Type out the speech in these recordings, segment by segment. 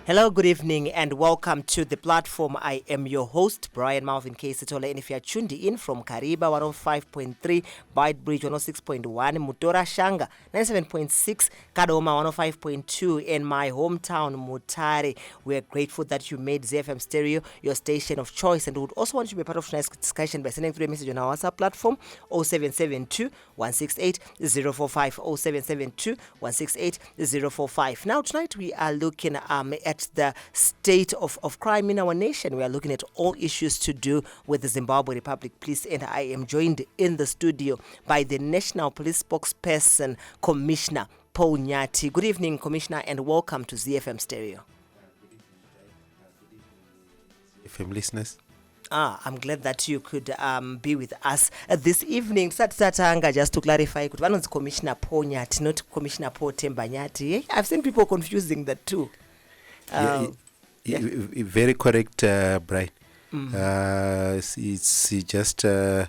Hello, good evening, and welcome to the platform. I am your host, Brian Sithole, and if you are tuned in from Kariba 105.3, Byte Bridge 106.1, Mutora Shanga 97.6, Kadoma 105.2, and my hometown, Mutare. We are grateful that you made ZiFM Stereo your station of choice, and we would also want you to be part of tonight's discussion by sending through a message on our WhatsApp platform 0772 168 045 0772 168 045. Now, tonight we are looking at the state of crime in our nation. We are looking at all issues to do with the Zimbabwe Republic Police, and I am joined in the studio by the National Police Spokesperson, Commissioner Paul Nyathi. Good evening, Commissioner, and welcome to ZiFM Stereo. ZiFM listeners. I'm glad that you could be with us this evening. Satanga, just to clarify, one is Commissioner Paul Nyathi, not Commissioner Paul Nyathi. I've seen people confusing that too. Very correct, Brian. It's just an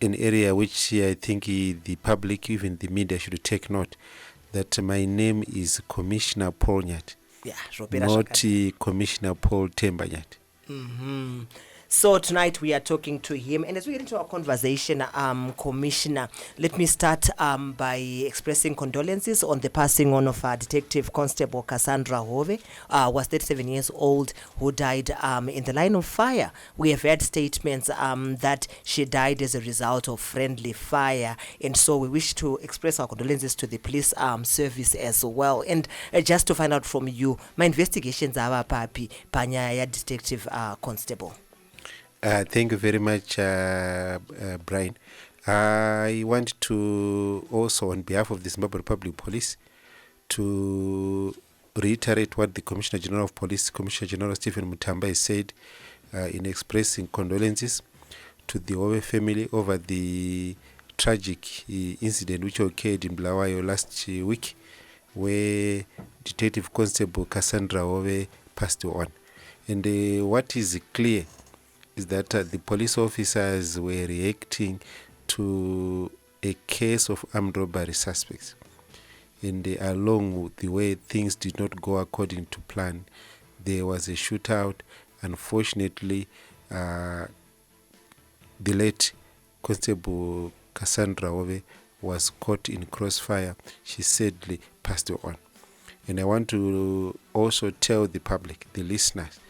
area which I think the public, even the media, should take note that my name is Commissioner Paul Nyathi, not Commissioner Paul Nyathi. Mm-hmm. So tonight we are talking to him, and as we get into our conversation, Commissioner, let me start by expressing condolences on the passing on of Detective Constable Cassandra Hove, was 37 years old, who died in the line of fire. We have heard statements that she died as a result of friendly fire, and so we wish to express our condolences to the police service as well. And just to find out from you, my investigations are papi panyaya Detective Constable. Thank you very much, Brian. I want to also, on behalf of the Zimbabwe Republic Police, to reiterate what the Commissioner General of Police, Commissioner General Stephen Mutamba, has said in expressing condolences to the Hove family over the tragic incident which occurred in Bulawayo last week, where Detective Constable Cassandra Hove passed on. And what is clear is that the police officers were reacting to a case of armed robbery suspects. And along the way things did not go according to plan, there was a shootout. Unfortunately, the late Constable Cassandra Hove was caught in crossfire. She sadly passed on. And I want to also tell the public, the listeners,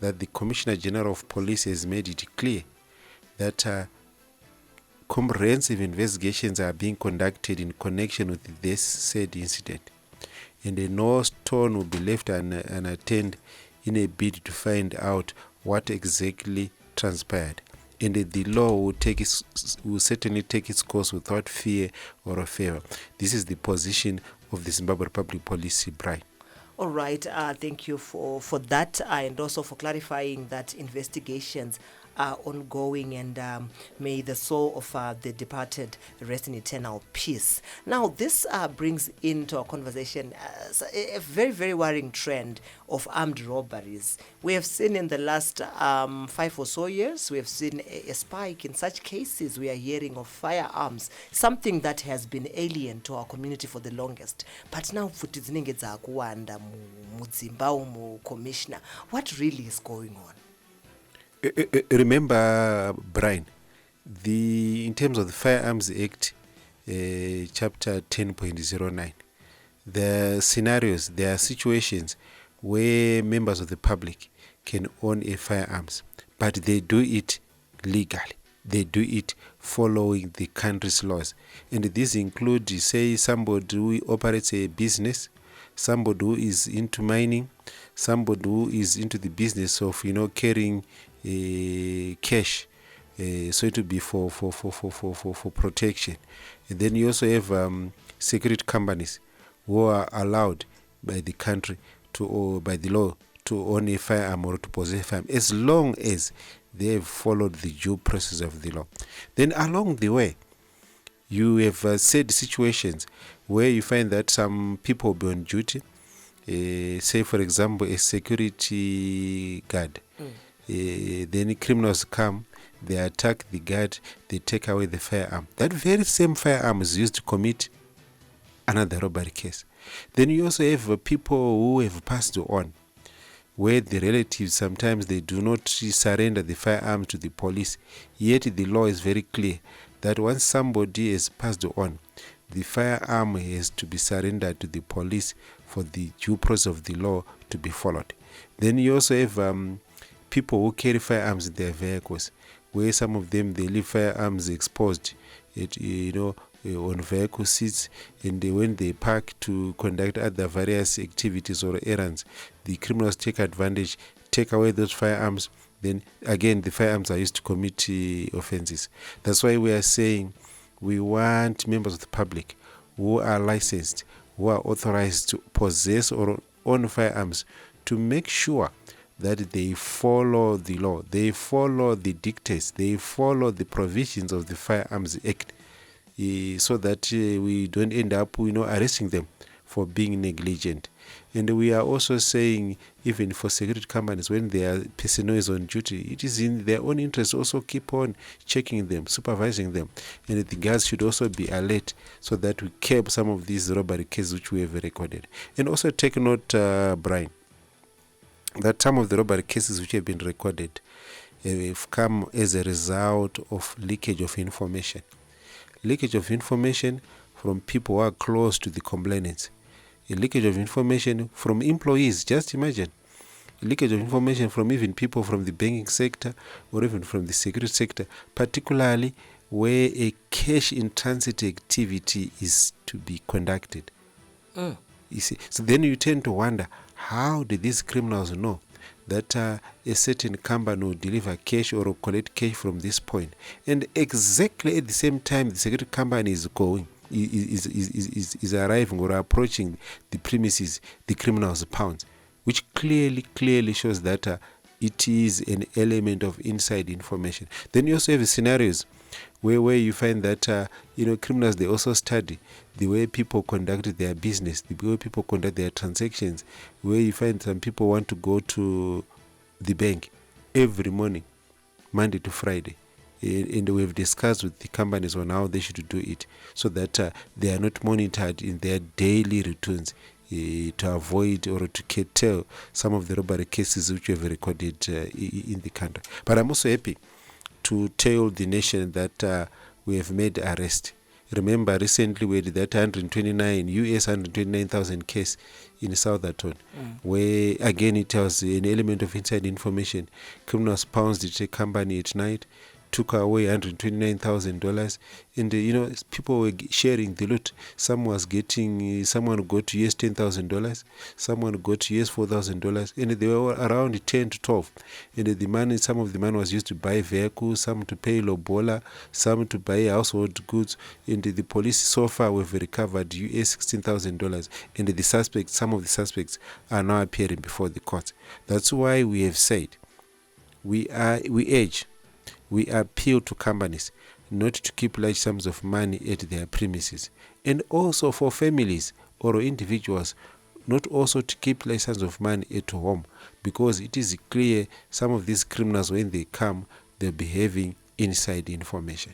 that the Commissioner General of Police has made it clear that comprehensive investigations are being conducted in connection with this said incident, and no stone will be left unattended in a bid to find out what exactly transpired. And the law will certainly take its course without fear or favor. This is the position of the Zimbabwe Republic Police, Brian. All right, thank you for that, and also for clarifying that investigations are ongoing, and may the soul of the departed rest in eternal peace. Now, this brings into our conversation a very, very worrying trend of armed robberies. We have seen in the last 5 or so years, we have seen a spike in such cases. We are hearing of firearms, something that has been alien to our community for the longest. But now, Commissioner, what really is going on? Remember, Brian, in terms of the Firearms Act, Chapter 10.09, there are situations where members of the public can own a firearms, but they do it legally. They do it following the country's laws. And this includes, say, somebody who operates a business, somebody who is into mining, somebody who is into the business of, carrying cash, so it will be for protection. And then you also have security companies who are allowed by the country or by the law to own a firearm or to possess a firearm, as long as they have followed the due process of the law. Then along the way, you have said situations where you find that some people will be on duty, say for example a security guard. Then criminals come, they attack the guard, they take away the firearm. That very same firearm is used to commit another robbery case. Then you also have people who have passed on, where the relatives sometimes they do not surrender the firearm to the police. Yet the law is very clear that once somebody has passed on, the firearm has to be surrendered to the police for the due process of the law to be followed. Then you also have people who carry firearms in their vehicles, where some of them they leave firearms exposed, on vehicle seats, and when they park to conduct other various activities or errands, the criminals take advantage, take away those firearms. Then again, the firearms are used to commit offenses. That's why we are saying we want members of the public who are licensed, who are authorized to possess or own firearms, to make sure that they follow the law, they follow the dictates, they follow the provisions of the Firearms Act, so that we don't end up, arresting them for being negligent. And we are also saying, even for security companies, when their personnel is on duty, it is in their own interest to also keep on checking them, supervising them. And the guards should also be alert so that we curb some of these robbery cases which we have recorded. And also take note, Brian, that some of the robbery cases which have been recorded have come as a result of leakage of information. Leakage of information from people who are close to the complainants. A leakage of information from employees, just imagine. A leakage of information from even people from the banking sector or even from the security sector, particularly where a cash in transit activity is to be conducted. You see, so then you tend to wonder, how did these criminals know that a certain company will deliver cash or collect cash from this point? And exactly at the same time the security company is going, is arriving or approaching the premises, the criminals pounds, which clearly shows that it is an element of inside information. Then you also have scenarios where you find that criminals, they also study the way people conduct their business, the way people conduct their transactions, where you find some people want to go to the bank every morning, Monday to Friday. And we've discussed with the companies on how they should do it so that they are not monitored in their daily routines, to avoid or to curtail some of the robbery cases which we have recorded in the country. But I'm also happy to tell the nation that we have made arrest. Remember, recently we had that 129,000 case in Southampton, where again it was an element of inside information. Criminals pounced a company at night, took away $129,000, and people were sharing the loot. Someone got US $10,000, someone got US $4,000, and they were around 10 to 12. And the money, some of the money was used to buy vehicles, some to pay lobola, some to buy household goods. And the police so far have recovered US $16,000, and some of the suspects are now appearing before the court. That's why we have said we appeal to companies not to keep large sums of money at their premises, and also for families or individuals not also to keep large sums of money at home, because it is clear some of these criminals, when they come, they're behaving inside information.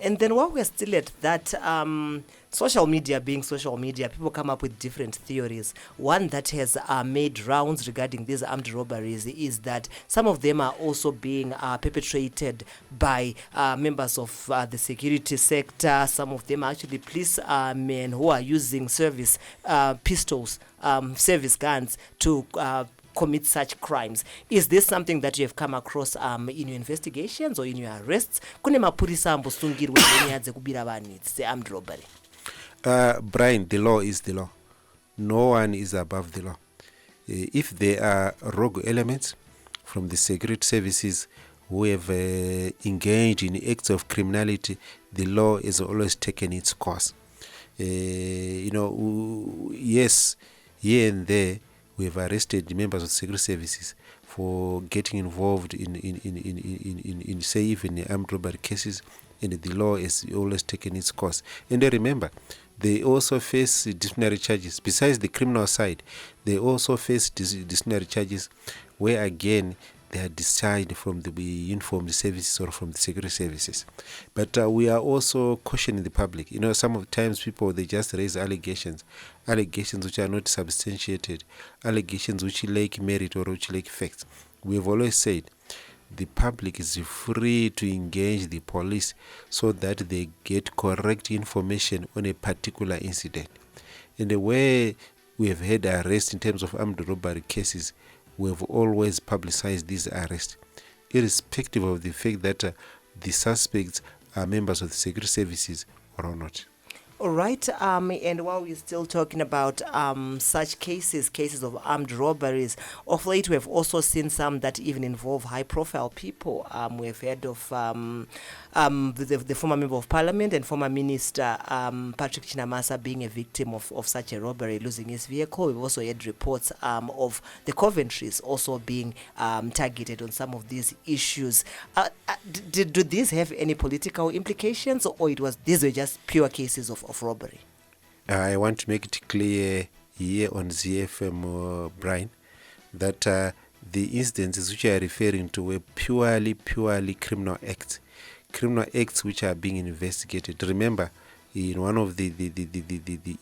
And then while we're still at that, social media being social media, people come up with different theories. One that has made rounds regarding these armed robberies is that some of them are also being perpetrated by members of the security sector. Some of them are actually police men who are using service pistols, service guns to commit such crimes. Is this something that you have come across in your investigations or in your arrests? Kune mapurisa ambosungirwe nyaya dzekubira vanhu armed robbery. Brian, the law is the law. No one is above the law. If there are rogue elements from the security services who have engaged in acts of criminality, the law has always taken its course. Yes, here and there we have arrested members of security services for getting involved in say even armed robbery cases, and the law has always taken its course. And remember, they also face disciplinary charges. Besides the criminal side, they also face disciplinary charges where again they are discharged from the uniformed services or from the security services. But we are also cautioning the public. Some of the times people, they just raise allegations which are not substantiated, allegations which lack merit or which lack facts. We have always said the public is free to engage the police so that they get correct information on a particular incident. And the way we have had arrests in terms of armed robbery cases, we have always publicized these arrests, irrespective of the fact that the suspects are members of the security services or not. All right, and while we're still talking about such cases of armed robberies, of late we have also seen some that even involve high-profile people. We've heard of the former member of parliament and former minister Patrick Chinamasa being a victim of such a robbery, losing his vehicle. We've also had reports of the Coventries also being targeted on some of these issues. Do these have any political implications, or these were just pure cases of robbery? I want to make it clear here on ZFM, Brian, that the incidents which I are referring to were purely criminal acts which are being investigated. Remember, in one of the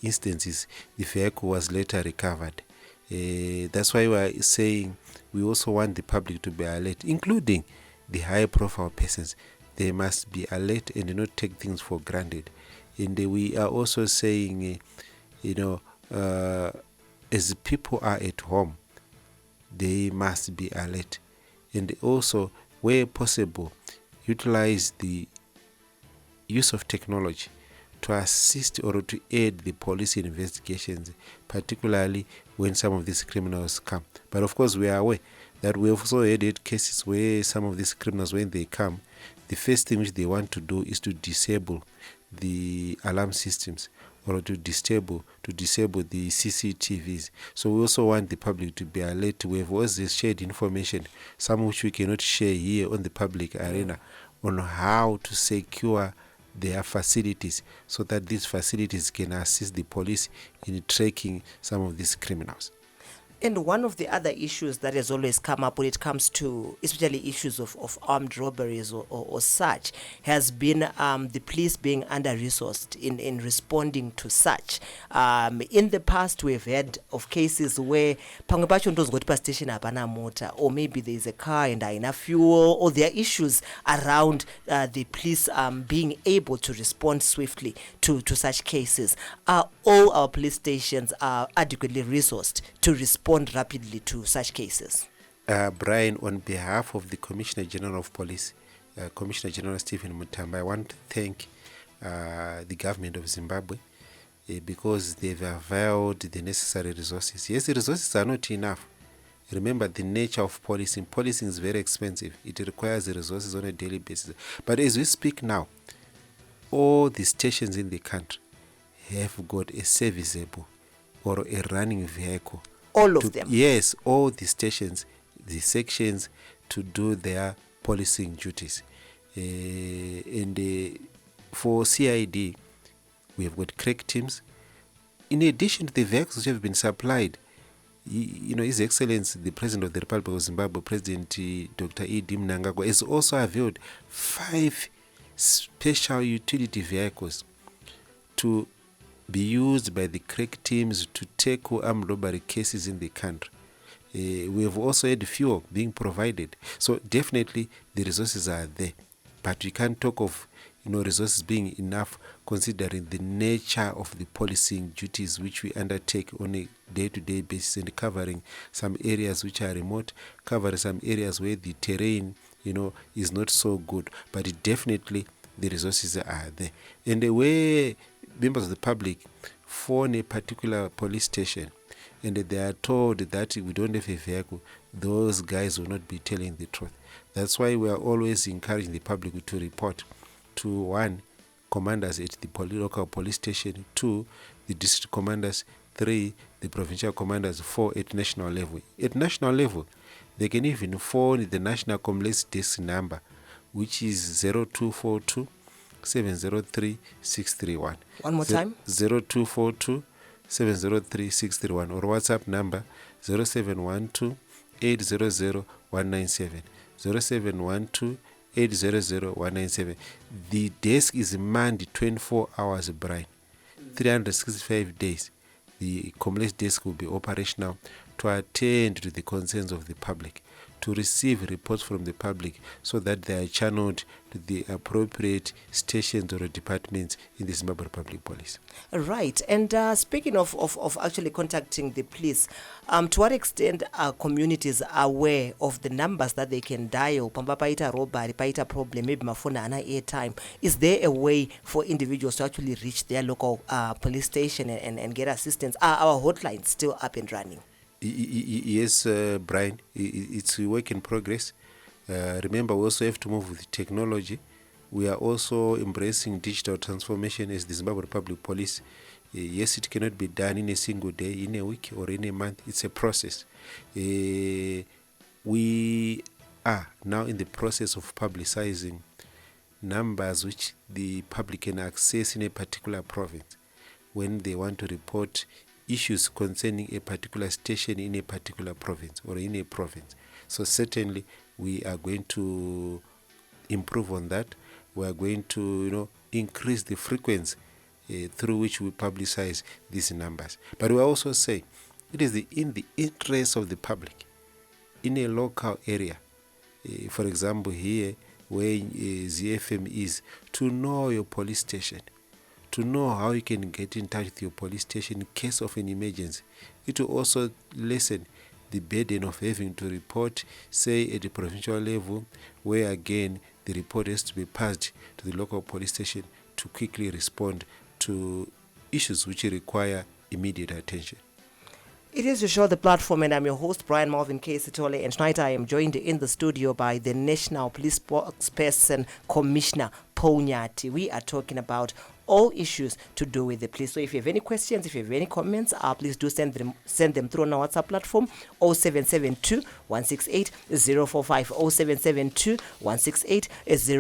instances, the vehicle was later recovered. That's why we are saying we also want the public to be alert, including the high-profile persons. They must be alert and not take things for granted. And we are also saying, as people are at home, they must be alert. And also, where possible, utilize the use of technology to assist or to aid the police investigations, particularly when some of these criminals come. But of course, we are aware that we have also had cases where some of these criminals, when they come, the first thing which they want to do is to disable the alarm systems or to disable the CCTVs. So we also want the public to be alert. We have always shared information, some which we cannot share here on the public arena, on how to secure their facilities so that these facilities can assist the police in tracking some of these criminals. And one of the other issues that has always come up when it comes to especially issues of armed robberies or such has been the police being under-resourced in responding to such. In the past, we've heard of cases where station or maybe there's a car and enough fuel, or there are issues around the police being able to respond swiftly to such cases. All our police stations are adequately resourced to respond rapidly to such cases? Brian, on behalf of the Commissioner General of Police, Commissioner General Stephen Mutamba, I want to thank the government of Zimbabwe because they've availed the necessary resources. Yes, the resources are not enough. Remember the nature of policing. Policing is very expensive. It requires the resources on a daily basis. But as we speak now, all the stations in the country have got a serviceable or a running vehicle. All of them? Yes, all the stations, the sections to do their policing duties. And for CID, we have got crack teams. In addition to the vehicles which have been supplied, His Excellency, the President of the Republic of Zimbabwe, President Dr. E.D. Mnangagwa, has also availed 5 special utility vehicles to be used by the crack teams to tackle armed robbery cases in the country. We have also had fuel being provided. So definitely the resources are there. But we can't talk of resources being enough considering the nature of the policing duties which we undertake on a day-to-day basis, and covering some areas which are remote, covering some areas where the terrain is not so good. But definitely the resources are there. And the way members of the public phone a particular police station and they are told that we don't have a vehicle, those guys will not be telling the truth. That's why we are always encouraging the public to report to 1, commanders at the local police station, 2, the district commanders, 3, the provincial commanders, 4, at national level. At national level, they can even phone the National Complaints Desk number, which is 0242 703 631. One more time? 0242 703 631, or WhatsApp number 0712 800 197. 0712 800 197. The desk is manned 24 hours, Brian. 365 days. The complex desk will be operational to attend to the concerns of the public, to receive reports from the public so that they are channeled to the appropriate stations or departments in the Zimbabwe Republic Police. Right. And speaking of actually contacting the police, to what extent are communities aware of the numbers that they can dial? Pamba paita robbery, paita problem, maybe mafuna ana airtime. Is there a way for individuals to actually reach their local police station and get assistance? Are our hotlines still up and running? Yes, Brian, it's a work in progress. Remember, we also have to move with technology. We are also embracing digital transformation as the Zimbabwe Republic Police. Yes, it cannot be done in a single day, in a week, or in a month. It's a process. We are now in the process of publicizing numbers which the public can access in a particular province when they want to report issues concerning a particular station in a particular province or in a province. So certainly we are going to improve on that. We are going to increase the frequency through which we publicize these numbers. But we also say it is in the interest of the public in a local area, for example here where ZFM is, to know your police station, to know how you can get in touch with your police station in case of an emergency. It will also lessen the burden of having to report, say, at the provincial level, where again the report has to be passed to the local police station to quickly respond to issues which require immediate attention. It is your show, The Platform, and I'm your host, Brian Sithole, and tonight I am joined in the studio by the National Police Spokesperson, Commissioner Nyathi. We are talking about all issues to do with the police. So if you have any questions, if you have any comments, please do send them through on our WhatsApp platform, 0772 168 045, 0772 168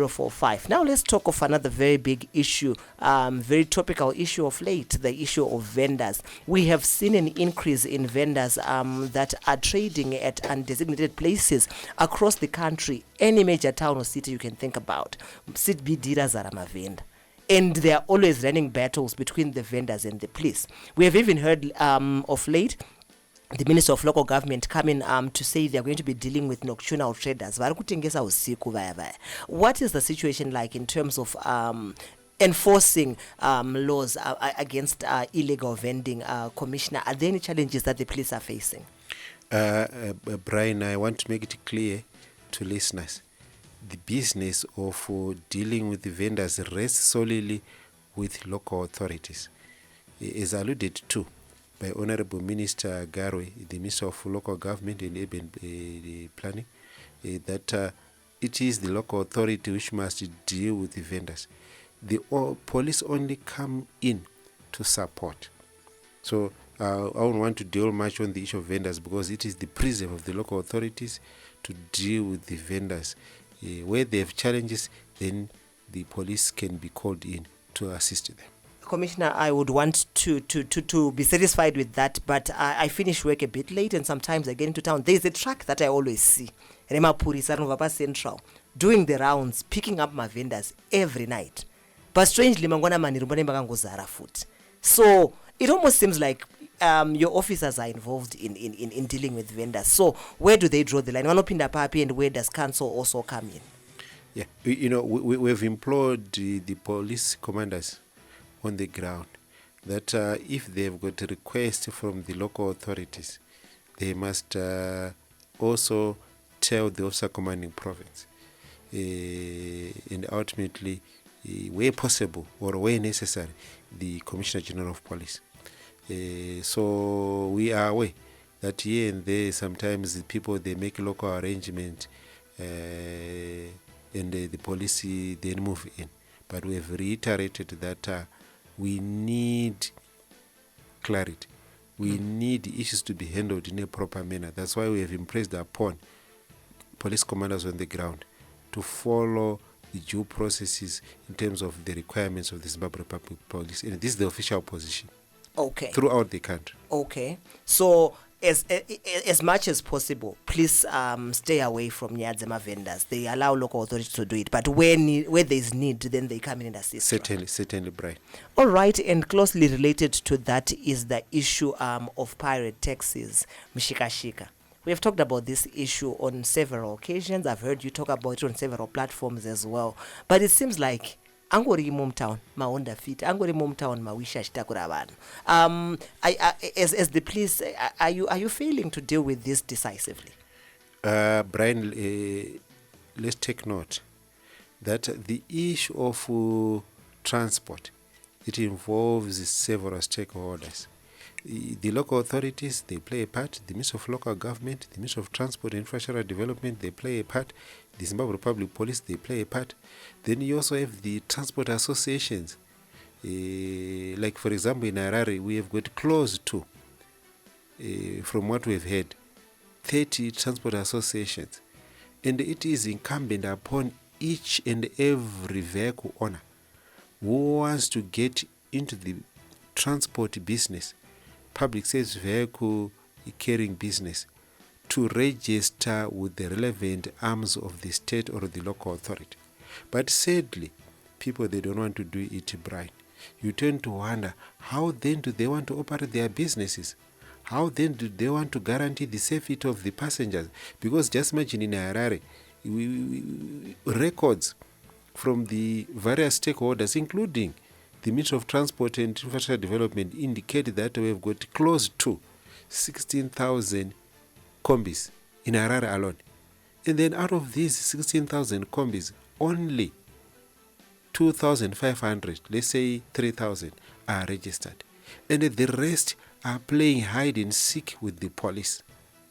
045. Now let's talk of another very big issue, very topical issue of late, the issue of vendors. We have seen an increase in vendors that are trading at undesignated places across the country. Any major town or city you can think about, sit be dealers are a vendor. And they are always running battles between the vendors and the police. We have even heard of late the Minister of Local Government coming to say they are going to be dealing with nocturnal traders. What is the situation like in terms of enforcing laws against illegal vending, Commissioner? Are there any challenges that the police are facing? Brian, I want to make it clear to listeners. The business of dealing with the vendors rests solely with local authorities. As alluded to by Honorable Minister Garwe, the Minister of Local Government and Urban Planning, that it is the local authority which must deal with the vendors. The police only come in to support. So I don't want to deal much on the issue of vendors because it is the preserve of the local authorities to deal with the vendors. Where they have challenges, then the police can be called in to assist them. Commissioner, I would want to be satisfied with that, but I finish work a bit late and sometimes I get into town. There's a truck that I always see, Rema Puri Sarnovapa Central, doing the rounds, picking up my vendors every night. But strangely, so it almost seems like your officers are involved in dealing with vendors. So where do they draw the line? And where does council also come in? Yeah, we've implored the police commanders on the ground that if they've got a request from the local authorities, they must also tell the officer commanding province. And ultimately, where possible or where necessary, the Commissioner General of Police. So we are aware that here and there sometimes the people they make local arrangement and the policy then move in. But we have reiterated that we need clarity. We need issues to be handled in a proper manner. That's why we have impressed upon police commanders on the ground to follow the due processes in terms of the requirements of the Zimbabwe Republic Police. And this is the official position. Okay. Throughout the country. Okay. So as much as possible, please stay away from Nyadzema vendors. They allow local authorities to do it, but where there is need, then they come in and assist. Certainly, Brian. All right, and closely related to that is the issue of pirate taxis, Mshikashika. We have talked about this issue on several occasions. I've heard you talk about it on several platforms as well. But it seems like angori momtown maonda fit angori momtown mawisha chitakura vanhu. As the police, are you failing to deal with this decisively? Brian, let's take note that the issue of transport, it involves several stakeholders. The local authorities, they play a part. The Ministry of Local Government, the Ministry of Transport and Infrastructure Development, they play a part. The Zimbabwe Republic Police, they play a part. Then you also have the transport associations. Like, for example, in Harare, we have got close to, from what we've heard, 30 transport associations. And it is incumbent upon each and every vehicle owner who wants to get into the transport business, public service vehicle carrying business, to register with the relevant arms of the state or the local authority. But sadly, people, they don't want to do it, Brian. You tend to wonder, how then do they want to operate their businesses? How then do they want to guarantee the safety of the passengers? Because just imagine in Harare, records from the various stakeholders, including the Ministry of Transport and Infrastructure Development, indicate that we have got close to 16,000 combis in Harare alone. And then out of these 16,000 combis, only 2,500, let's say 3,000, are registered. And the rest are playing hide and seek with the police.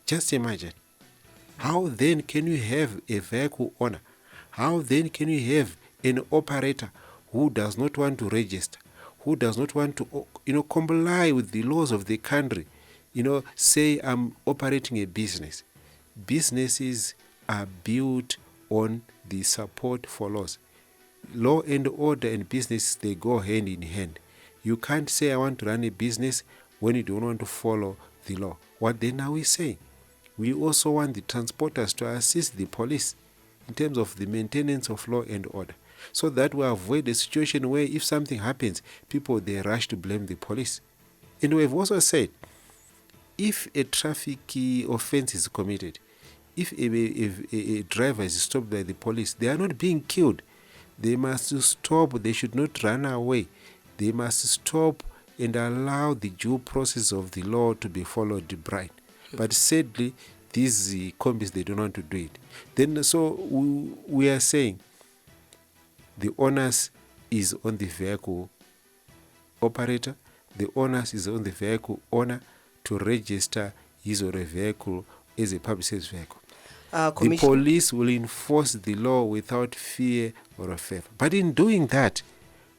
Just imagine. How then can you have a vehicle owner? How then can you have an operator who does not want to register, who does not want to, comply with the laws of the country? Say I'm operating a business. Businesses are built on the support for laws. Law and order and business, they go hand in hand. You can't say I want to run a business when you don't want to follow the law. What then are we saying? We also want the transporters to assist the police in terms of the maintenance of law and order, so that we avoid a situation where if something happens, people, they rush to blame the police. And we've also said, if a traffic offense is committed, if a driver is stopped by the police, they are not being killed. They must stop. They should not run away. They must stop and allow the due process of the law to be followed, Brian. But sadly, these combis, they don't want to do it. Then, so we are saying the onus is on the vehicle operator. The onus is on the vehicle owner to register his or her vehicle as a public service vehicle. The police will enforce the law without fear or favor. But in doing that,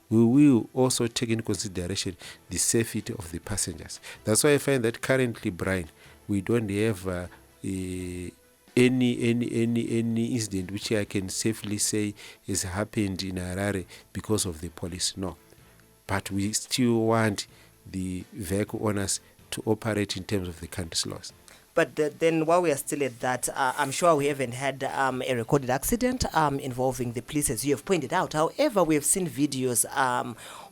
we will also take into consideration the safety of the passengers. That's why I find that currently, Brian, we don't have any incident which I can safely say has happened in Harare because of the police. No. But we still want the vehicle owners to operate in terms of the country's laws. But then while we are still at that, I'm sure we haven't had a recorded accident involving the police, as you have pointed out. However, we have seen videos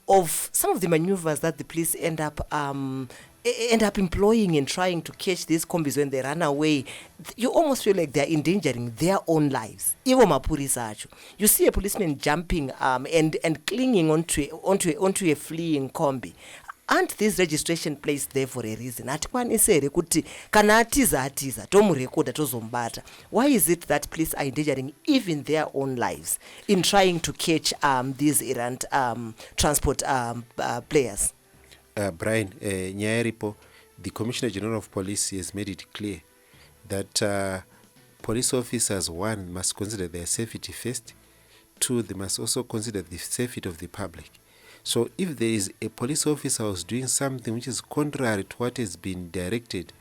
of some of the maneuvers that the police end up employing in trying to catch these combis when they run away. You almost feel like they're endangering their own lives. You see a policeman jumping and clinging onto a fleeing combi. Aren't these registration placed there for a reason? Why is it that police are endangering even their own lives in trying to catch these errant transport players? Brian, Nyathi, the Commissioner General of Police, has made it clear that police officers, one, must consider their safety first. Two, they must also consider the safety of the public. So if there is a police officer who's doing something which is contrary to what has been directed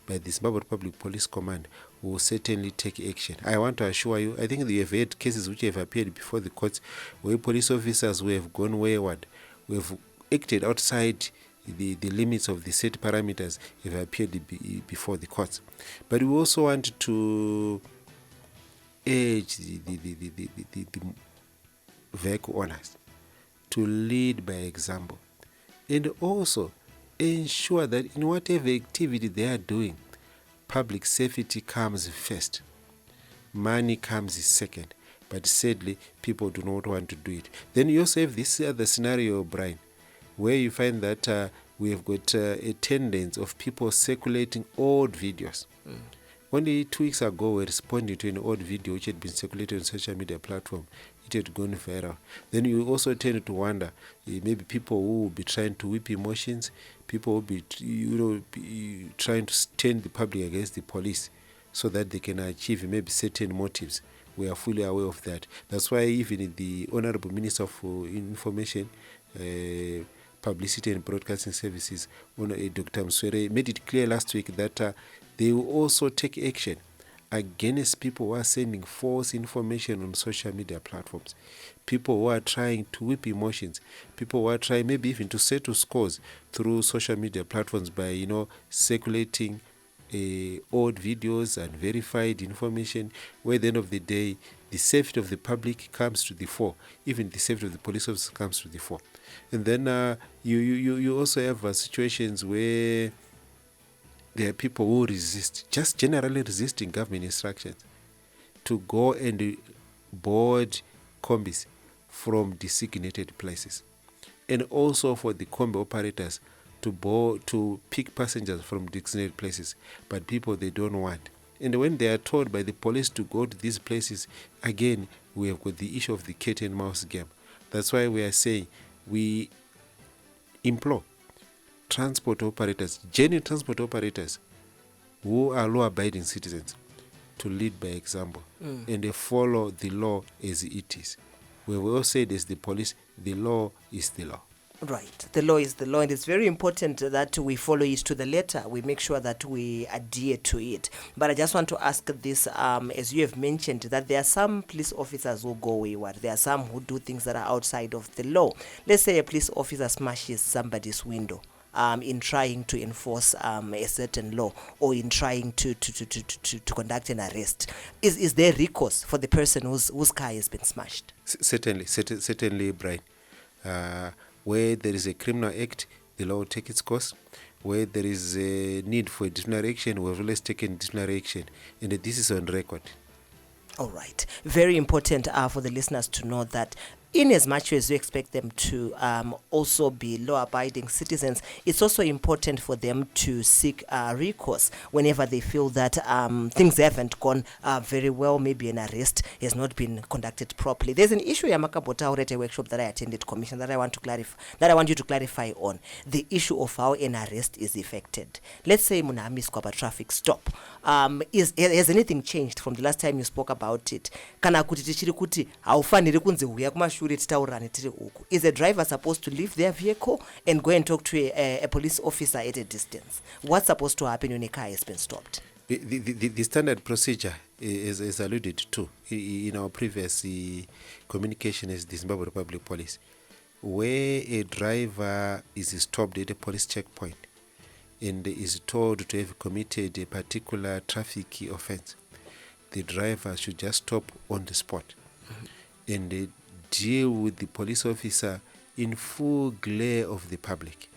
by the Zimbabwe Republic Police Command, we will certainly take action. I want to assure you, I think you have had cases which have appeared before the courts where police officers who have gone wayward, who have acted outside the limits of the set parameters have appeared before the courts. But we also want to urge the vehicle owners to lead by example, and also ensure that in whatever activity they are doing, public safety comes first. Money comes second. But sadly, people do not want to do it. Then you also have this other scenario, Brian, where you find that we have got a tendency of people circulating old videos. Only 2 weeks ago, we responded to an old video which had been circulated on social media platform. It had gone viral. Then you also tend to wonder, maybe people who will be trying to whip emotions, people will be, trying to turn the public against the police so that they can achieve maybe certain motives. We are fully aware of that. That's why even the Honorable Minister of Information, Publicity and Broadcasting Services, Dr. Mswere, made it clear last week that they will also take action against people who are sending false information on social media platforms, people who are trying to whip emotions, people who are trying maybe even to settle scores through social media platforms by, circulating old videos and verified information, where at the end of the day, the safety of the public comes to the fore, even the safety of the police officer comes to the fore. And then you also have situations where there are people who resist, just generally resisting government instructions to go and board combis from designated places, and also for the combi operators to pick passengers from designated places, but people they don't want. And when they are told by the police to go to these places, again, we have got the issue of the cat and mouse game. That's why we are saying we implore transport operators, genuine transport operators who are law-abiding citizens, to lead by example and they follow the law as it is. We will say as the police, the law is the law. Right. The law is the law, and it's very important that we follow it to the letter. We make sure that we adhere to it. But I just want to ask this, as you have mentioned, that there are some police officers who go wayward. There are some who do things that are outside of the law. Let's say a police officer smashes somebody's window in trying to enforce a certain law, or in trying to conduct an arrest. Is there recourse for the person whose car has been smashed? Certainly, Brian. Where there is a criminal act, the law will take its course. Where there is a need for disciplinary action, we have always taken disciplinary action. And this is on record. All right. Very important for the listeners to know that in as much as you expect them to also be law-abiding citizens, it's also important for them to seek recourse whenever they feel that things haven't gone very well. Maybe an arrest has not been conducted properly. There's an issue Yamakabota at a workshop that I attended, Commission, that I want you to clarify on the issue of how an arrest is effected. Let's say Munami Squaba traffic stop. Has anything changed from the last time you spoke about it? Kana kuti tichiri kuti haufaniri kunze uya kumashure titaurane tiri uku. Is a driver supposed to leave their vehicle and go and talk to a police officer at a distance? What's supposed to happen when a car has been stopped? The standard procedure is alluded to in our previous communication as the Zimbabwe Republic Police, where a driver is stopped at a police checkpoint and is told to have committed a particular traffic offense. The driver should just stop on the spot and deal with the police officer in full glare of the public.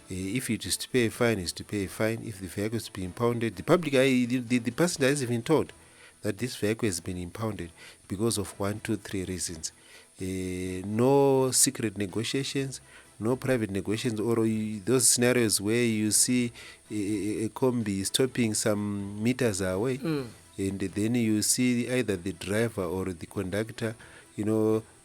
If it is to pay a fine, it's to pay a fine. If the vehicle is to be impounded, the public, the passenger has been told that this vehicle has been impounded because of 1, 2, 3 reasons. No secret negotiations, no private negotiations, or those scenarios where you see a combi stopping some meters away, and then you see either the driver or the conductor,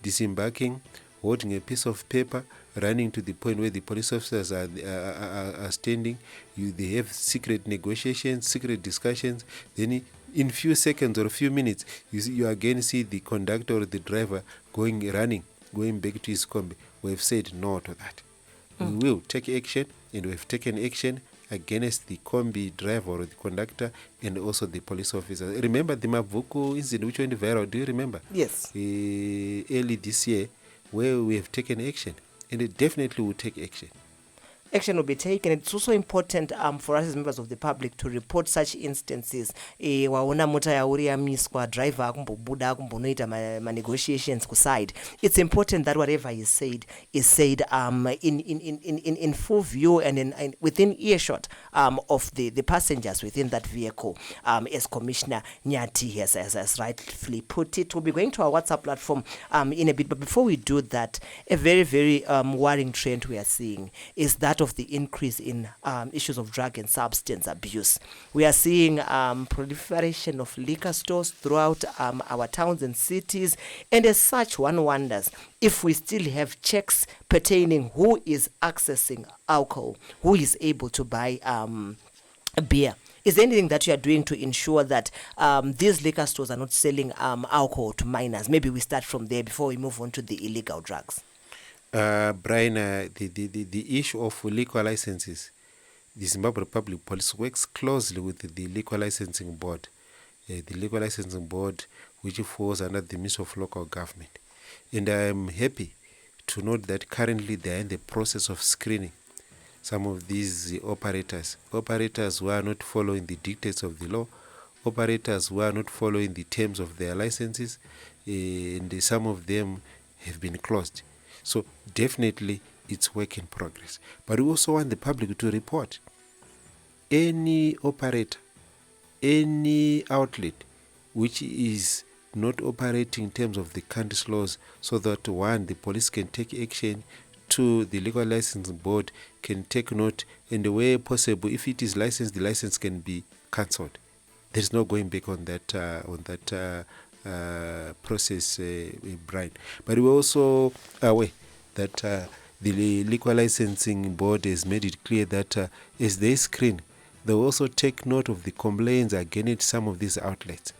disembarking, holding a piece of paper, running to the point where the police officers are standing. They have secret negotiations, secret discussions. Then in few seconds or a few minutes, you again see the conductor or the driver going back to his combi. We have said no to that. We will take action, and we have taken action against the combi driver or the conductor and also the police officer. Remember the Mavuku incident which went viral? Do you remember? Yes. Early this year, where we have taken action, and it definitely will take action. Action will be taken. It's also important for us as members of the public to report such instances. Waona mota yauri yamiswa, driver akumbobuda akumbonoita ma negotiations kuside. It's important that whatever is said in full view and in within earshot of the passengers within that vehicle. As Commissioner Nyathi has rightfully put it. We'll be going to our WhatsApp platform in a bit, but before we do that, a very, very worrying trend we are seeing is that of the increase in issues of drug and substance abuse. We are seeing proliferation of liquor stores throughout our towns and cities, and as such, one wonders if we still have checks pertaining who is accessing alcohol, who is able to buy beer. Is there anything that you are doing to ensure that these liquor stores are not selling alcohol to minors? Maybe we start from there before we move on to the illegal drugs. Brian, the issue of liquor licenses, the Zimbabwe Republic Police works closely with the Liquor Licensing Board. The Liquor Licensing Board, which falls under the Ministry of Local Government. And I am happy to note that currently they are in the process of screening some of these operators who are not following the dictates of the law, operators who are not following the terms of their licenses, and some of them have been closed. So definitely it's work in progress. But we also want the public to report any operator, any outlet which is not operating in terms of the country's laws, so that one, the police can take action, two, the Legal Licensing Board can take note, and where possible, if it is licensed, the license can be cancelled. There's no going back on that process, Brian. But we're also aware that the Liquor Licensing Board has made it clear that as they screen, they will also take note of the complaints against some of these outlets,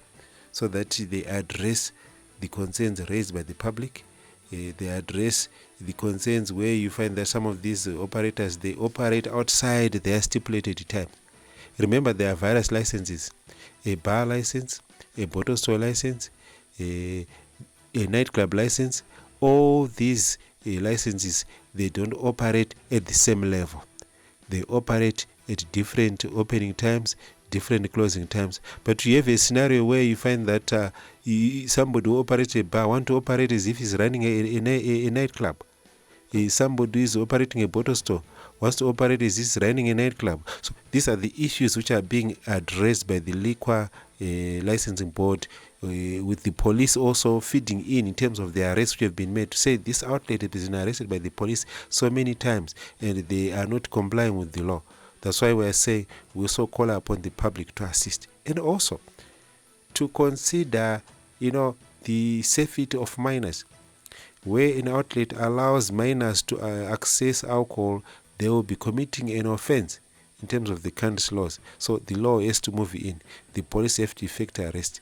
so that they address the concerns raised by the public. They address the concerns where you find that some of these operators, they operate outside their stipulated time. Remember, there are various licenses: a bar license, a bottle store license, a nightclub license. All these licenses, they don't operate at the same level. They operate at different opening times, different closing times. But you have a scenario where you find that somebody who operates a bar wants to operate as if he's running a nightclub. Somebody who is operating a bottle store wants to operate as if he's running a nightclub. So these are the issues which are being addressed by the Liquor Licensing Board, with the police also feeding in terms of the arrests which have been made, to say this outlet has been arrested by the police so many times and they are not complying with the law. That's why we are saying we also call upon the public to assist, and also to consider, the safety of minors. Where an outlet allows minors to access alcohol, they will be committing an offense in terms of the country's laws. So the law has to move in. The police have to effect arrest.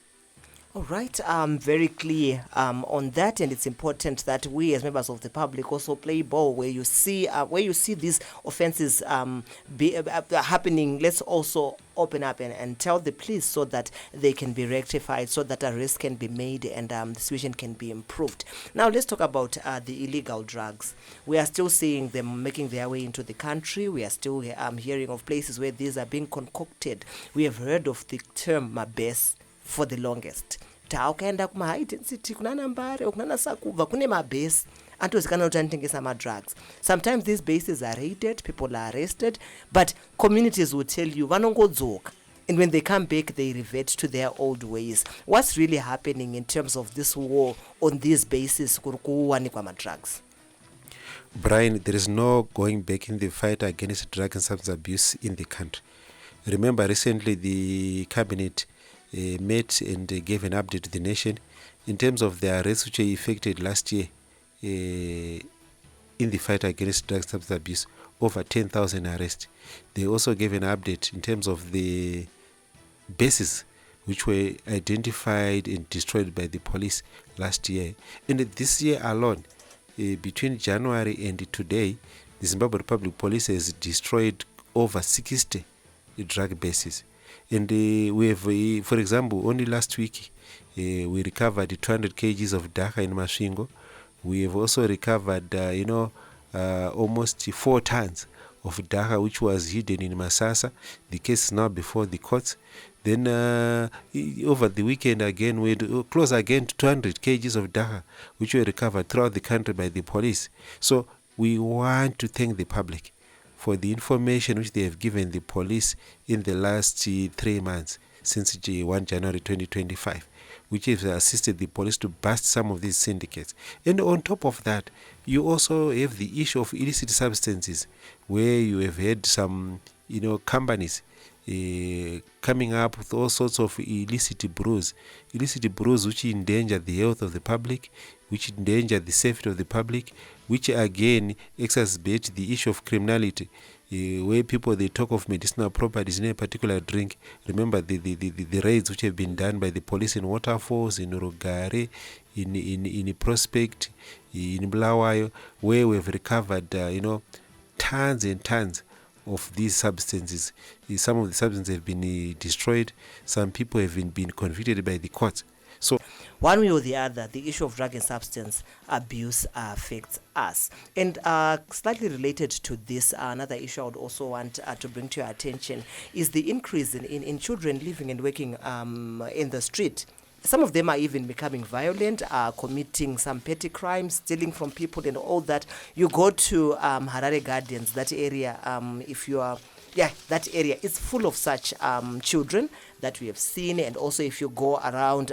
All right, very clear on that, and it's important that we as members of the public also play ball where you see these offences happening. Let's also open up and tell the police so that they can be rectified, so that arrests can be made and the situation can be improved. Now let's talk about the illegal drugs. We are still seeing them making their way into the country. We are still hearing of places where these are being concocted. We have heard of the term mabes for the longest. Ukaenda kuma high density kunana Mbare kunana Sakubva kune mabase antozikana kuti anotengesa madrugs. Sometimes these bases are raided, people are arrested, but communities will tell you vanongodzoka, and when they come back they revert to their old ways. What's really happening in terms of this war on these bases kuri kuwanikwa madrugs? Brian, there is no going back in the fight against drug and substance abuse in the country. Remember, recently the cabinet met and gave an update to the nation in terms of the arrests which were effected last year in the fight against drug and substance abuse. Over 10,000 arrests. They also gave an update in terms of the bases which were identified and destroyed by the police last year. And this year alone, between January and today, the Zimbabwe Republic Police has destroyed over 60 drug bases. And we have, for example, only last week, we recovered 200 kgs of daka in Masvingo. We have also recovered, almost 4 tons of Daha, which was hidden in Masasa. The case is now before the courts. Then over the weekend again, we close again to 200 kgs of Daha, which were recovered throughout the country by the police. So we want to thank the public for the information which they have given the police in the last 3 months since 1 January 2025, which has assisted the police to bust some of these syndicates. And on top of that, you also have the issue of illicit substances, where you have had some, companies coming up with all sorts of illicit brews which endanger the health of the public, which endanger the safety of the public, which again exacerbate the issue of criminality, where people, they talk of medicinal properties in a particular drink. Remember the raids which have been done by the police in Waterfalls, in Rogare, in Prospect, in Bulawayo, where we have recovered tons and tons of these substances. Some of the substances have been destroyed. Some people have been convicted by the courts. So one way or the other, the issue of drug and substance abuse affects us. And slightly related to this, another issue I would also want to bring to your attention is the increase in children living and working in the street. Some of them are even becoming violent, committing some petty crimes, stealing from people and all that. You go to Harare Gardens, that area, that area is full of such children that we have seen. And also if you go around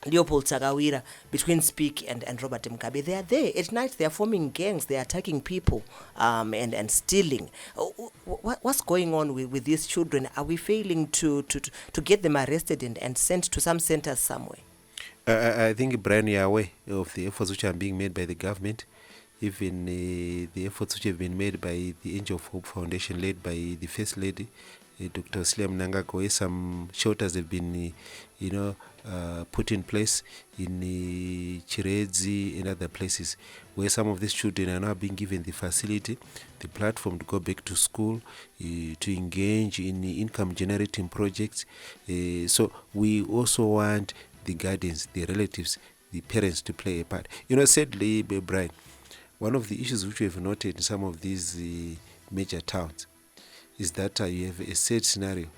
Leopold Tagawira, between Speak and Robert Mugabe, they are there. At night they are forming gangs, they are attacking people and stealing. What's going on with these children? Are we failing to get them arrested and sent to some centers somewhere? I think, Brian, you are aware of the efforts which are being made by the government, even the efforts which have been made by the Angel of Hope Foundation, led by the First Lady, Dr. Sliam Nangako, where some shelters have been, put in place in Chiredzi and other places, where some of these children are now being given the facility, the platform to go back to school, to engage in income generating projects. So we also want the guardians, the relatives, the parents to play a part. Sadly, Brian, one of the issues which we have noted in some of these major towns is that you have a sad scenario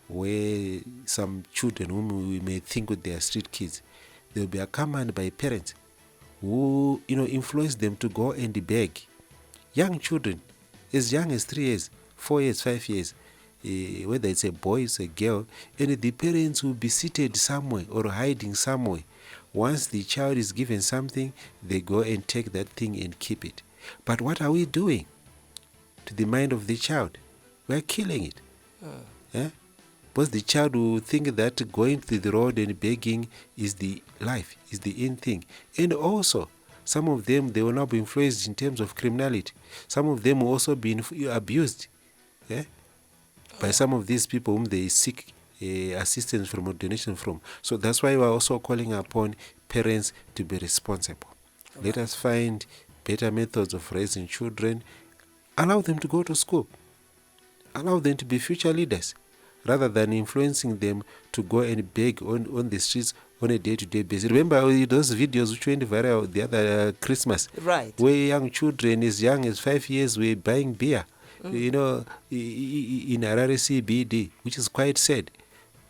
where some children whom we may think they are street kids, they will be accompanied by parents who influence them to go and beg. Young children, as young as 3 years, 4 years, 5 years, whether it's a boy, it's a girl, and the parents will be seated somewhere or hiding somewhere. Once the child is given something, they go and take that thing and keep it. But what are we doing to the mind of the child? We are killing it. Because the child will think that going to the road and begging is the life, is the in thing. And also, some of them, they will not be influenced in terms of criminality. Some of them will also be abused by some of these people whom they seek assistance from or donation from. So that's why we are also calling upon parents to be responsible. Let us find better methods of raising children. Allow them to go to school. Allow them to be future leaders, rather than influencing them to go and beg on the streets on a day-to-day basis. Remember those videos which went viral the other Christmas, right? Where young children as young as 5 years were buying beer, in Harare CBD, which is quite sad.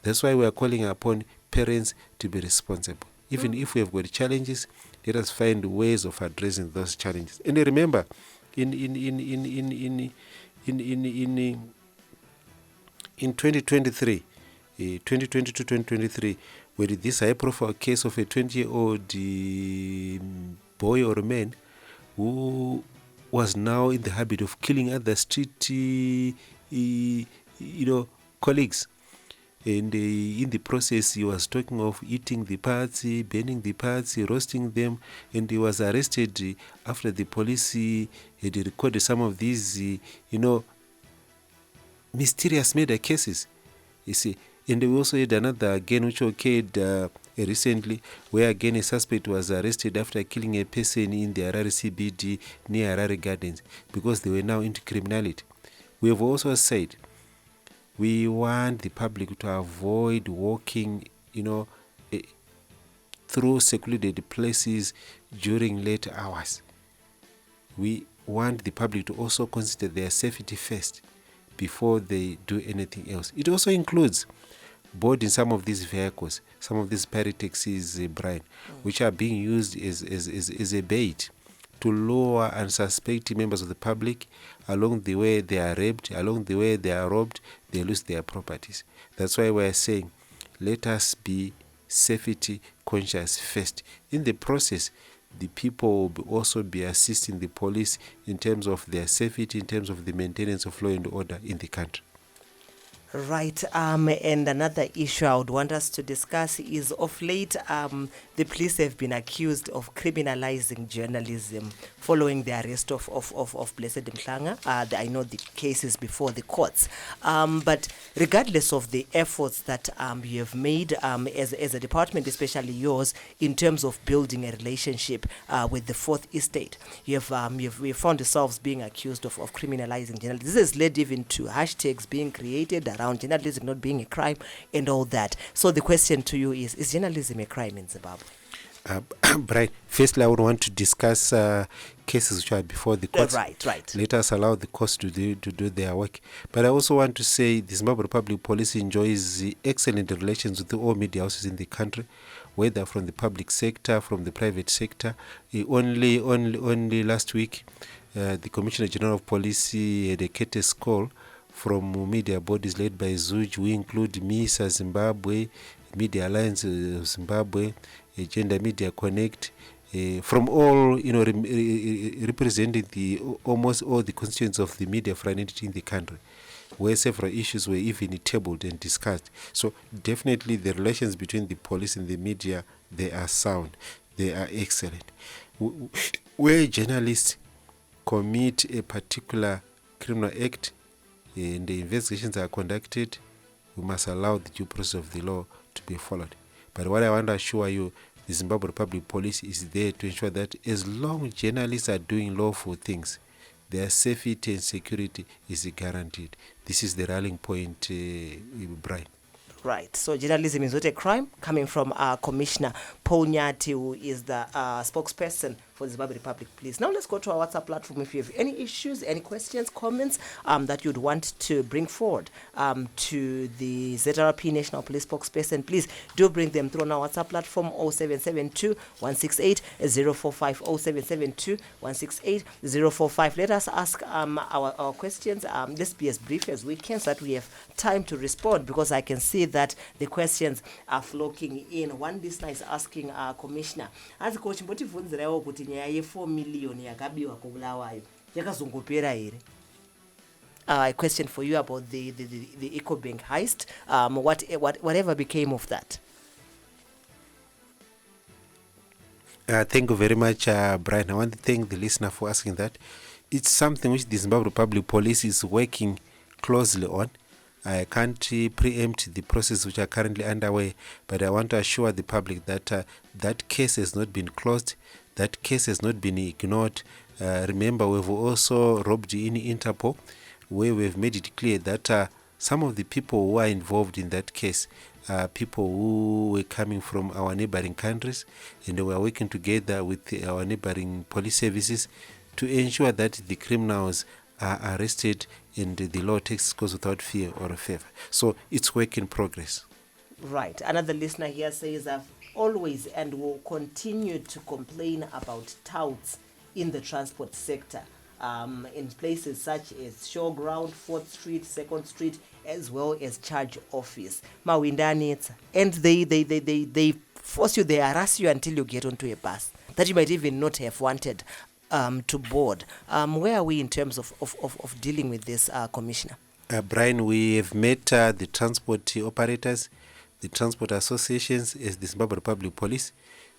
That's why we are calling upon parents to be responsible. Even if we have got challenges, let us find ways of addressing those challenges. And remember, in 2023, 2020 to 2023, where this high-profile case of a 20-year-old boy or man who was now in the habit of killing other street, colleagues. And in the process, he was talking of eating the parts, burning the parts, roasting them, and he was arrested after the police had recorded some of these, mysterious murder cases. You see, and we also had another again which occurred recently, where again a suspect was arrested after killing a person in the Harare CBD near Harare Gardens because they were now into criminality. We have also said we want the public to avoid walking, through secluded places during late hours. We want the public to also consider their safety first before they do anything else. It also includes boarding some of these vehicles, some of these pirate taxis, Brian, which are being used as a bait to lure unsuspecting members of the public. Along the way they are raped, along the way they are robbed, they lose their properties. That's why we're saying, let us be safety conscious first. In the process, the people will also be assisting the police in terms of their safety, in terms of the maintenance of law and order in the country. Right, and another issue I would want us to discuss is, of late, the police have been accused of criminalizing journalism following the arrest of Blessed Mhlanga. I know the case is before the courts, but regardless of the efforts that you have made as a department, especially yours, in terms of building a relationship with the Fourth Estate, you have found yourselves being accused of criminalizing journalism. This has led even to hashtags being created around journalism not being a crime and all that. So the question to you is journalism a crime in Zimbabwe? Brian, firstly, I would want to discuss cases which are before the courts. Right. Let us allow the courts to do their work. But I also want to say the Zimbabwe Republic Police enjoys excellent relations with all media houses in the country, whether from the public sector, from the private sector. Only last week, the Commissioner General of Police had a courteous call from media bodies led by ZUJ. We include MISA Zimbabwe, Media Alliance of Zimbabwe, Gender Media Connect, from all, representing almost all the constituents of the media fraternity in the country, where several issues were even tabled and discussed. So definitely the relations between the police and the media, they are sound, they are excellent. Where journalists commit a particular criminal act and the investigations are conducted, we must allow the due process of the law to be followed. But what I want to assure you, the Zimbabwe Republic Police is there to ensure that as long as journalists are doing lawful things, their safety and security is guaranteed. This is the rallying point, Brian. Right. So journalism is not a crime, coming from Commissioner Paul Nyathi, who is the spokesperson for the Zimbabwe Republic Police. Now let's go to our WhatsApp platform. If you have any issues, any questions, comments that you'd want to bring forward to the ZRP National Police spokesperson, please do bring them through on our WhatsApp platform 0772 168 045 0772 168 045. Let us ask our questions. Let's be as brief as we can so that we have time to respond, because I can see that the questions are flocking in. One listener is asking Commissioner, as coach mbotivunzirewo kuti nyaya ye4 million yakabiwa kubulawayo yakazongopera here. A question for you about the EcoBank heist. Whatever became of that? Thank you very much, Brian. I want to thank the listener for asking that. It's something which the Zimbabwe Republic Police is working closely on. I can't preempt the process which are currently underway, but I want to assure the public that that case has not been closed, that case has not been ignored. Remember, we've also robbed in Interpol, where we've made it clear that some of the people who are involved in that case are people who were coming from our neighboring countries, and we are working together with our neighboring police services to ensure that the criminals are arrested and the law takes course without fear or favor. So it's work in progress. Right. Another listener here says, I've always and will continue to complain about touts in the transport sector, in places such as Showground, 4th Street, 2nd Street, as well as Charge Office. Mawindani, and they force you, they harass you until you get onto a bus that you might even not have wanted to board. Where are we in terms of dealing with this, Commissioner? Brian, we have met the transport operators, the transport associations as the Zimbabwe Republic Police.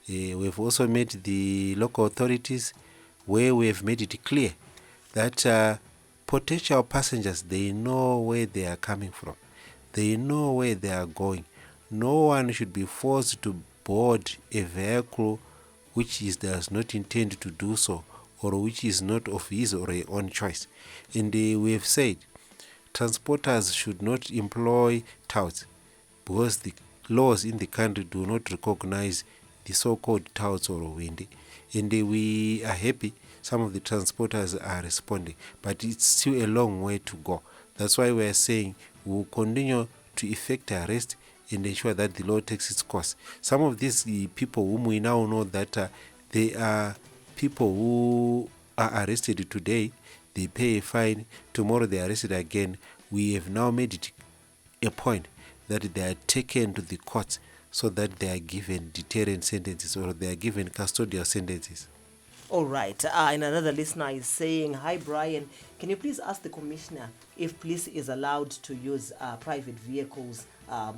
We have also met the local authorities, where we have made it clear that potential passengers, they know where they are coming from. They know where they are going. No one should be forced to board a vehicle which does not intend to do so, or which is not of his or her own choice. And we have said transporters should not employ touts, because the laws in the country do not recognize the so-called touts or windy. And we are happy some of the transporters are responding, but it's still a long way to go. That's why we're saying we'll continue to effect arrest and ensure that the law takes its course. Some of these people whom we now know that they are people who are arrested today, they pay a fine, tomorrow they are arrested again. We have now made it a point that they are taken to the courts so that they are given deterrent sentences or they are given custodial sentences. All right. And another listener is saying, hi, Brian, can you please ask the commissioner if police is allowed to use private vehicles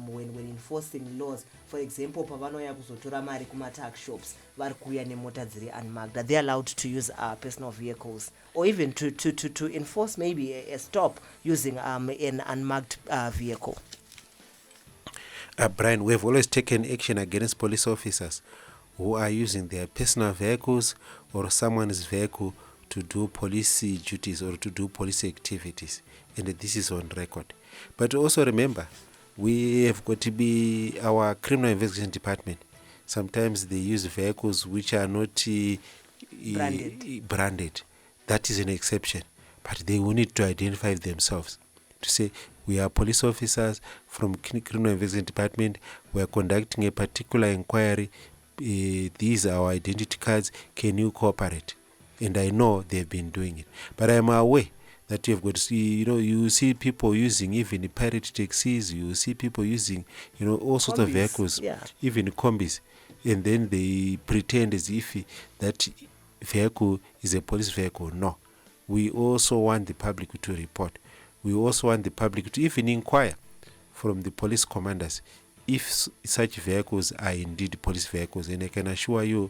when enforcing laws? For example, pavanoya kuzotora mari kuma-tuck shops, vari kuuya nemota dziri unmarked. Are they allowed to use personal vehicles? Or even to enforce maybe a stop using an unmarked vehicle? Brian, we've always taken action against police officers who are using their personal vehicles or someone's vehicle to do police duties or to do police activities. And this is on record. But also remember, we have got to be our criminal investigation department. Sometimes they use vehicles which are not branded. That is an exception. But they will need to identify themselves to say, we are police officers from criminal investigation department. We are conducting a particular inquiry. These are our identity cards. Can you cooperate? And I know they've been doing it. But I'm aware that you've got to see, you see people using even pirate taxis. You see people using, all sorts of vehicles, even combis. And then they pretend as if that vehicle is a police vehicle. No. We also want the public to report. We also want the public to even inquire from the police commanders if such vehicles are indeed police vehicles, and I can assure you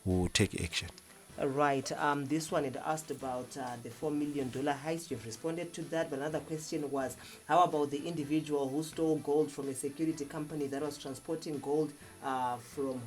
we will take action. Right. This one had asked about the $4 million heist. You've responded to that. But another question was, how about the individual who stole gold from a security company that was transporting gold from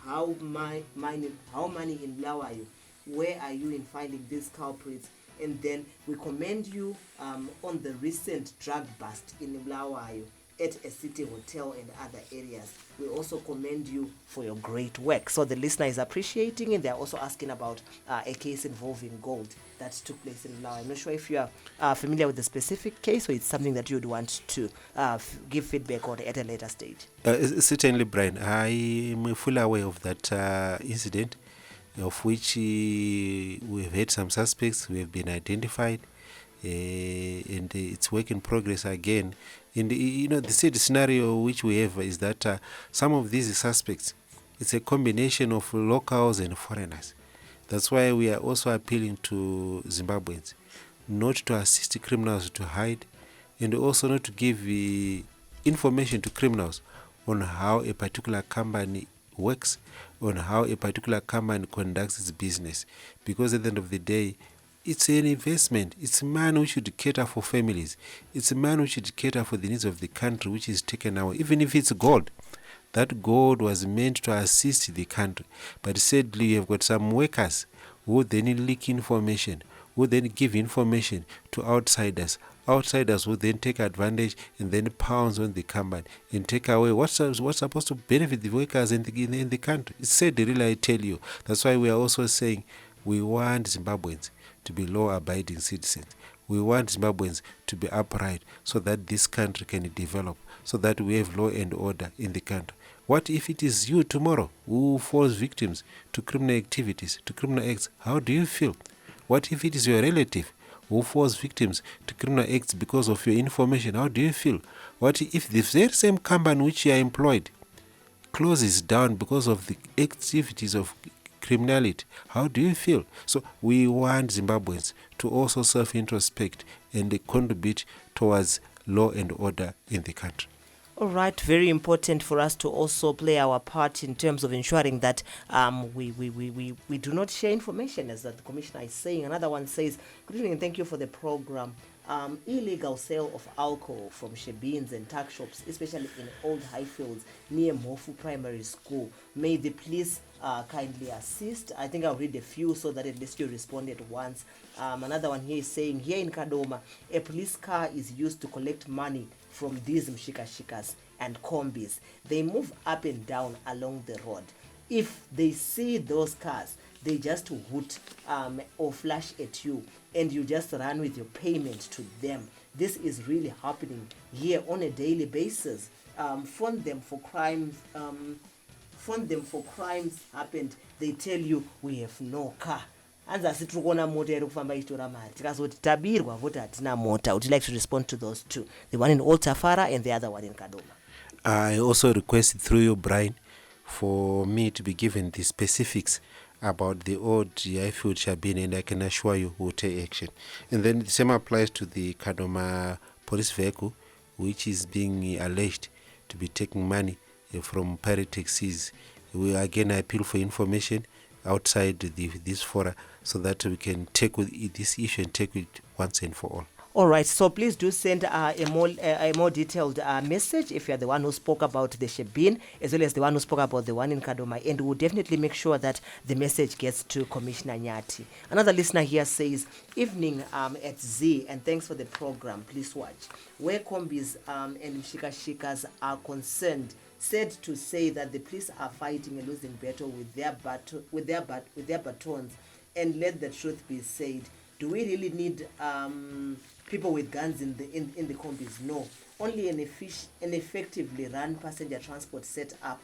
how many in Lawayo? Where are you in finding these culprits? And then we commend you on the recent drug bust in Bulawayo at a city hotel and other areas. We also commend you for your great work. So the listener is appreciating, and they're also asking about a case involving gold that took place in Bulawayo. I'm not sure if you are familiar with the specific case, or it's something that you'd want to give feedback on at a later stage. Certainly, Brian. I am fully aware of that incident, of which we have had some suspects who have been identified, and it's work in progress again. And the said scenario which we have is that some of these suspects, it's a combination of locals and foreigners. That's why we are also appealing to Zimbabweans not to assist criminals to hide, and also not to give information to criminals on how a particular company works, on how a particular company conducts its business. Because at the end of the day, it's an investment. It's a man who should cater for families. It's a man who should cater for the needs of the country, which is taken away. Even if it's gold, that gold was meant to assist the country. But sadly, you have got some workers who then leak information, who then give information to outsiders. Outsiders will then take advantage and then pounce on the company and take away what's supposed to benefit the workers in the country. It's sad, really, I tell you. That's why we are also saying we want Zimbabweans to be law-abiding citizens. We want Zimbabweans to be upright so that this country can develop, so that we have law and order in the country. What if it is you tomorrow who falls victims to criminal activities, to criminal acts? How do you feel? What if it is your relative who falls victims to criminal acts because of your information? How do you feel? What if the very same company which you are employed closes down because of the activities of criminality? How do you feel? So we want Zimbabweans to also self-introspect and contribute towards law and order in the country. All right, very important for us to also play our part in terms of ensuring that we do not share information, as the commissioner is saying. Another one says, good evening and thank you for the program. Illegal sale of alcohol from shebins and tuck shops, especially in Old Highfields near Mofu Primary School. May the police kindly assist. I think I'll read a few so that at least you responded once. Another one here is saying, here in Kadoma, a police car is used to collect money from these mshikashikas and combis. They move up and down along the road. If they see those cars, they just hoot or flash at you, and you just run with your payment to them. This is really happening here on a daily basis. Fund them for crimes. Fund them for crimes happened. They tell you we have no car. Anzasi tiri kuona mota iri kufamba ichitora mari, tikazoti tabirwa voti hatina mota. Would you like to respond to those two, the one in Old Tafara and the other one in Kadoma? I also request through you, Brian, for me to be given the specifics about the old Ifield Shabin, and I can assure you who will take action. And then the same applies to the Kadoma police vehicle, which is being alleged to be taking money from pirate taxis. We again appeal for information outside this fora, so that we can take with this issue and take it once and for all. All right, so please do send a more detailed message if you're the one who spoke about the Shebin, as well as the one who spoke about the one in Kadoma, and we'll definitely make sure that the message gets to Commissioner Nyathi. Another listener here says, evening at Z, and thanks for the program, please watch. Where combis and shikashikas are concerned, said to say that the police are fighting a losing battle with their batons, and let the truth be said. Do we really need people with guns in the combis? No. Only an effectively run passenger transport set up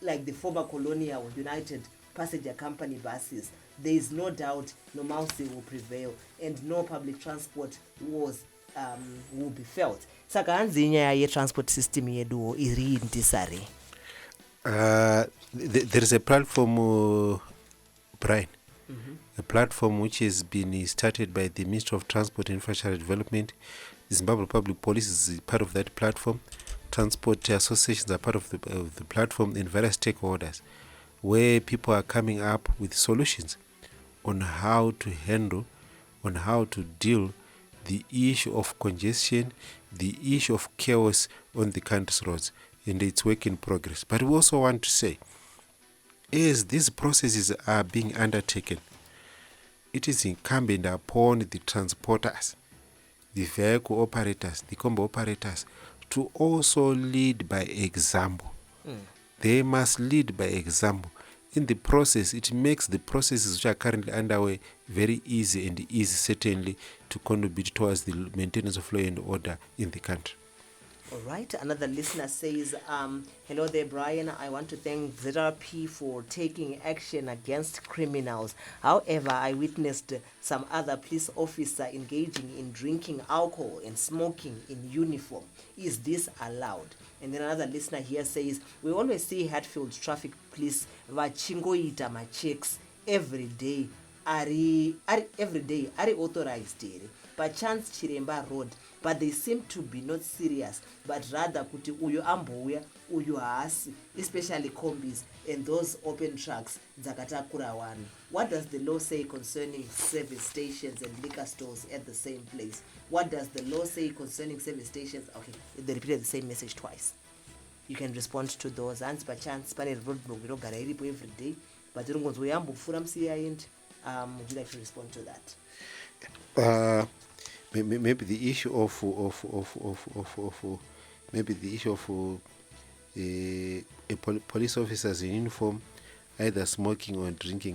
like the former Colonial United Passenger Company buses. There is no doubt normalcy will prevail and no public transport wars will be felt. Saka hanzi inyaya ye-transport system yedu iri ndisari. There is a platform, Brian. A platform which has been started by the Ministry of Transport and Infrastructure Development. The Zimbabwe Republic Police is part of that platform. Transport associations are part of the platform, and various stakeholders, where people are coming up with solutions on how to handle, on how to deal the issue of congestion, the issue of chaos on the country's roads, and it's work in progress. But we also want to say, as these processes are being undertaken, it is incumbent upon the transporters, the vehicle operators, the combo operators, to also lead by example. They must lead by example. In the process, it makes the processes which are currently underway very easy, and easy certainly to contribute towards the maintenance of law and order in the country. All right, another listener says, hello there, Brian. I want to thank ZRP for taking action against criminals. However, I witnessed some other police officer engaging in drinking alcohol and smoking in uniform. Is this allowed? And then another listener here says, we always see Hatfield traffic police vachingoita machecks every day. Every day, are authorized here. Perchance Chiremba Road, but they seem to be not serious, but rather kuti uyu ambouya, uyu haasi, especially combis and those open trucks dzakatakura vanhu. What does the law say concerning service stations and liquor stores at the same place? What does the law say concerning service stations? Okay, they repeated the same message twice. You can respond to those. Hands by chance, pane roadblock rinogara iripo every day, but ringonzwa yambopfuura musiyaendi. Would you like to respond to that? Maybe the issue of police officers in uniform either smoking or drinking